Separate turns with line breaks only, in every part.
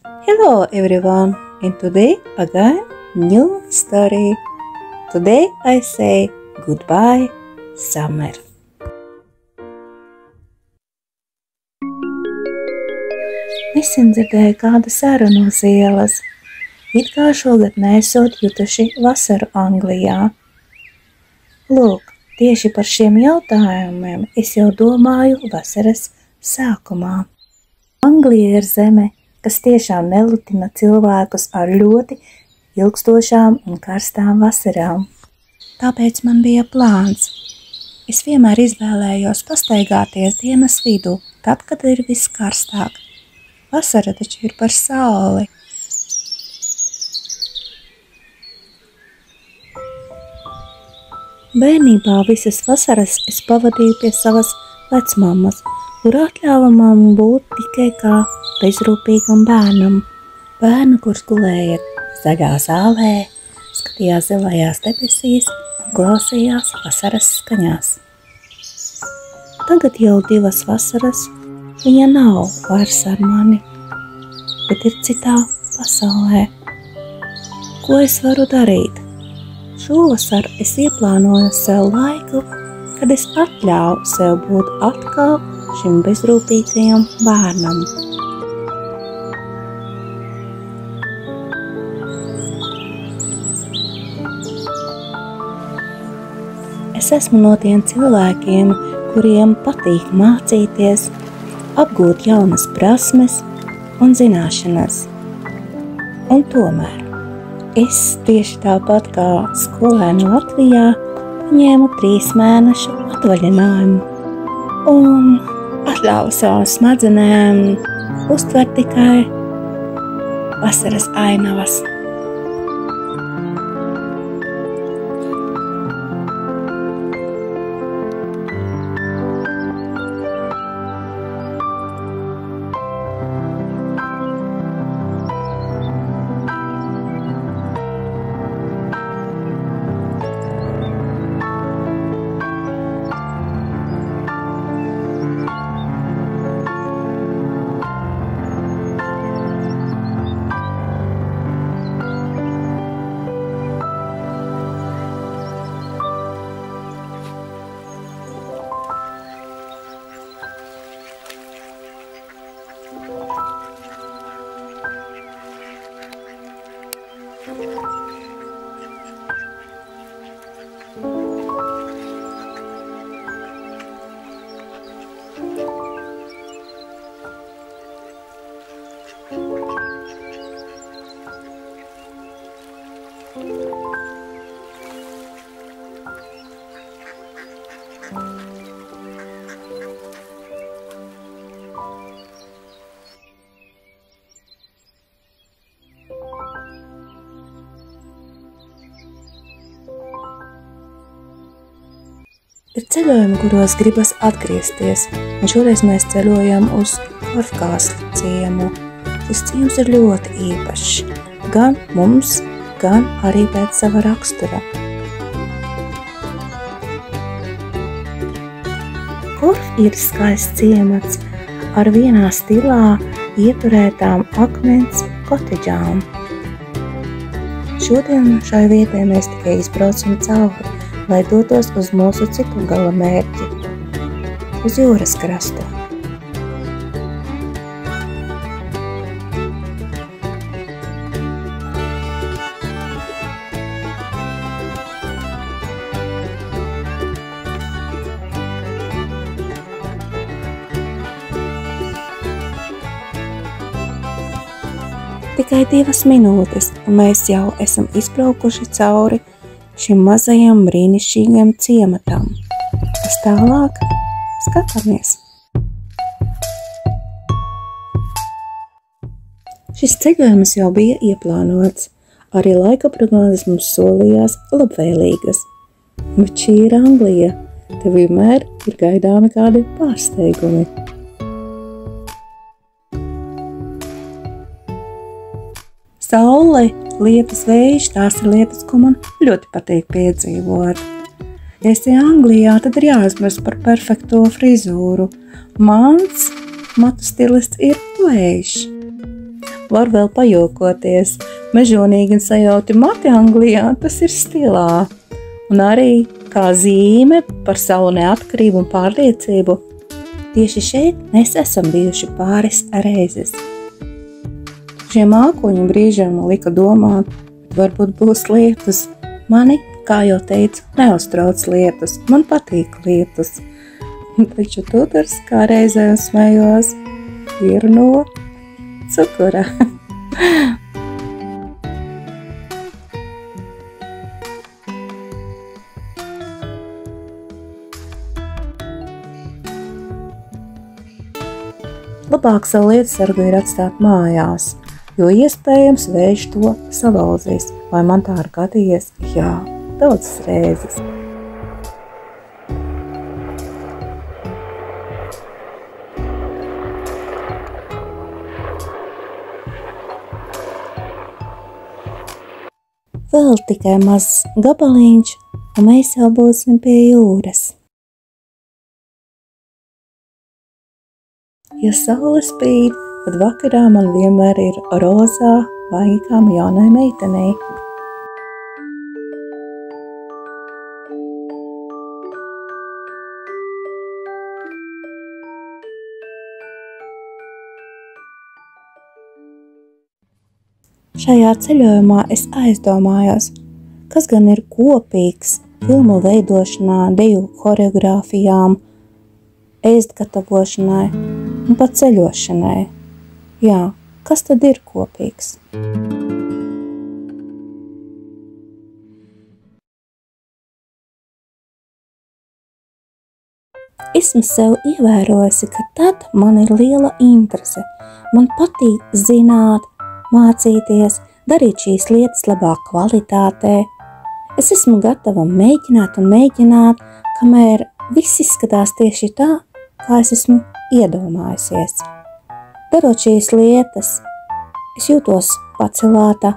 Hello everyone, and today again new story. Today I say goodbye summer. Nesen dzirdēju kādu sarunu uz ielas, it kā šogad nesot jutuši vasaru Anglijā. Lūk, tieši par šiem jautājumiem es jau domāju vasaras sākumā. Anglija ir zeme, kas tiešām nelutina cilvēkus ar ļoti ilgstošām un karstām vasarām. Tāpēc man bija plāns. Es vienmēr izvēlējos pastaigāties dienas vidū, tad, kad ir viss karstāk. Vasara taču ir par sauli. Bērnībā visas vasaras es pavadīju pie savas vecmammas, kur atļāva man būt tikai kā bezrūpīgam bērnam. Bērnu, kurš gulēja zaļā zālē, skatījās zilajās debesīs un klausījās vasaras skaņās. Tagad jau 2 vasaras viņa nav vairs ar mani, bet ir citā pasaulē. Ko es varu darīt? Šovasar es ieplānoju sev laiku, kad es atļauju sev būt atkal šim bezrūpīgajam bērnam. Es esmu no tiem cilvēkiem, kuriem patīk mācīties, apgūt jaunas prasmes un zināšanas. Un tomēr es tieši tāpat kā skolēni Latvijā paņēmu 3 mēnešu atvaļinājumu un atļāvu savām smadzenēm uztvert tikai vasaras ainavas. Ir ceļojumi, kuros gribas atgriezties, un šoreiz mēs ceļojam uz Korfkāslu ciemu. Šis ciems ir ļoti īpašs, gan mums, gan arī pēc sava rakstura. Korf ir skaists ciemats ar vienā stilā ieturētām akmens kotedžām. Šodien šai vietai mēs tikai izbraucam cauri, lai dotos uz mūsu citu gala mērķi, uz jūras krastu. Tikai 2 minūtes, un mēs jau esam izbraukuši cauri šim mazajam brīnišķīgam ciematam. Kas tālāk? Skatāmies! Šis ceļojums jau bija ieplānots. Arī laika prognozes mums solījās labvēlīgas. Bet šī ir Anglija. Te vienmēr ir gaidāmi kādi pārsteigumi. Saule, lietus, vējš, tās ir lietas, ko man ļoti patīk piedzīvot. Ja esi Anglijā, tad ir jāaizmirst par perfekto frizūru. Mans matu stilists ir vējš. var vēl pajokoties. Mežonīgi un sajauti mati Anglijā, tas ir stilā. Un arī kā zīme par savu neatkarību un pārliecību. Tieši šeit mēs esam bijuši pāris reizes. Šie mākoņu brīžiem man lika domāt, bet varbūt būs lietus. Mani, kā jau teicu, neuztrauc lietus, man patīk lietus. Taču Tudors kā reizēm smējos, ir no cukura. Labāk savu lietasargu ir atstāt mājās, jo iespējams vējš to salauzīs, vai man tā ir gadījies, jā, daudzas reizes. Vēl tikai mazs gabaliņš, un mēs jau būsim pie jūras. Ja saule spīd, tad vakarā man vienmēr ir rozā vaigām jaunai meitenei. Šajā ceļojumā es aizdomājos, kas gan ir kopīgs filmu veidošanā, deju horeogrāfijām, ēst gatavošanai un pat ceļošanai. Jā, kas tad ir kopīgs? Esmu sev ievērojusi, ka tad man ir liela interese. Man patīk zināt, mācīties, darīt šīs lietas labā kvalitātē. Es esmu gatava mēģināt un mēģināt, kamēr viss izskatās tieši tā, kā es esmu iedomājusies. Darot šīs lietas, es jūtos pacelāta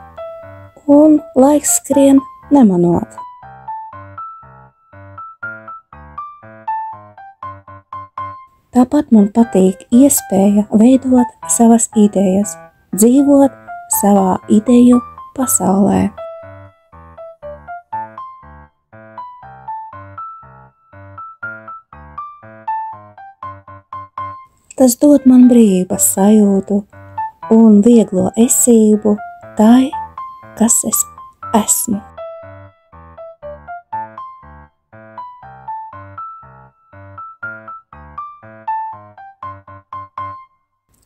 un laiks skrien nemanot. Tāpat man patīk iespēja veidot savas idejas, dzīvot savā ideju pasaulē. Tas dod man brīvības sajūtu un vieglo esību tai, kas es esmu.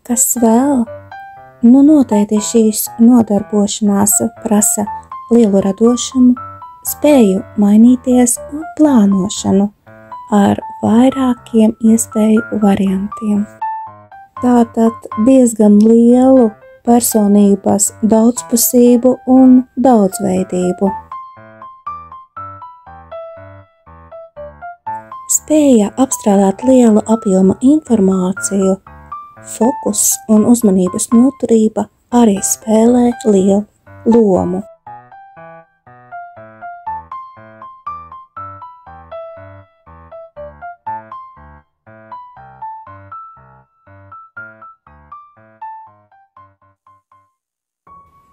Kas vēl? Nu noteikti šīs nodarbošanās prasa lielu radošumu, spēju mainīties un plānošanu ar vairākiem iespēju variantiem. Tātad diezgan lielu personības daudzpusību un daudzveidību. Spēja apstrādāt lielu apjomu informāciju, fokus un uzmanības noturība arī spēlē lielu lomu.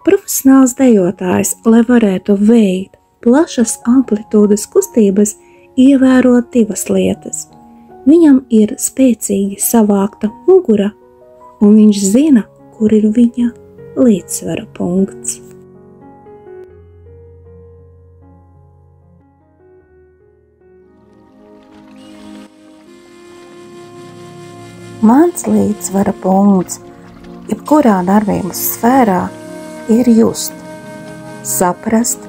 Profesionāls dejotājs, lai varētu veikt plašas amplitūdas kustības, ievēro divas lietas. Viņam ir spēcīgi savākta mugura, un viņš zina, kur ir viņa līdzsvara punkts. Mans līdzsvara punkts, jebkurā darbības sfērā, ir just, saprast,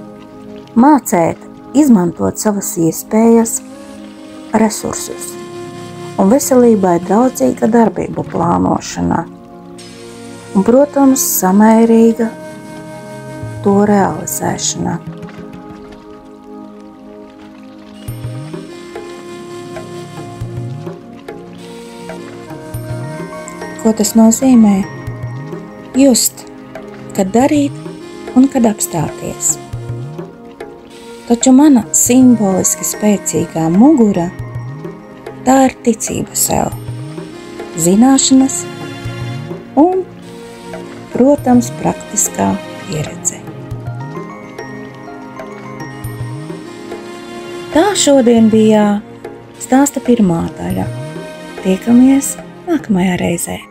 mācēt, izmantot savas iespējas, resursus un veselībai draudzīga darbību plānošana un, protams, samērīga to realizēšana. Ko tas nozīmē? Just, kad darīt un kad apstāties. Taču mana simboliski spēcīgā mugura, tā ir ticība sev, zināšanas un, protams, praktiskā pieredze. Tā šodien bija stāsta pirmā daļa. Tiekamies nākamajā reizē.